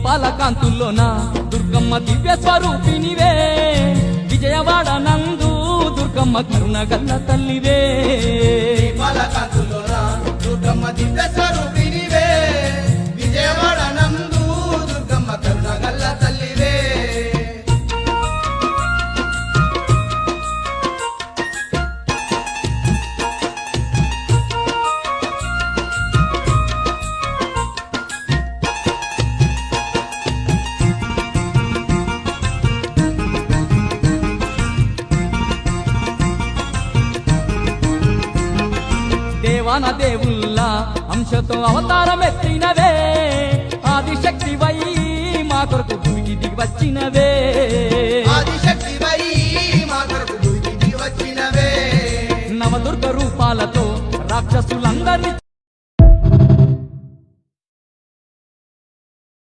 దీపాల కాంతుల్లోన దుర్గమ్మ దివ్య స్వరూపినివే విజయవాడ నందు దుర్గమ్మ కరుణ గల్ల తల్లివే దీపాల కాంతుల్లోన దుర్గమ్మ దివ్య స్వరూపినివే విజయవాడ నందు దుర్గమ్మ కరుణ గల్ల తల్లివే దేవాన దేవుళ్ళ అంశతో అవతారమెత్తినవే ఆదిశక్తి వై మా కొరకు భూమికి దిగి వచ్చినవే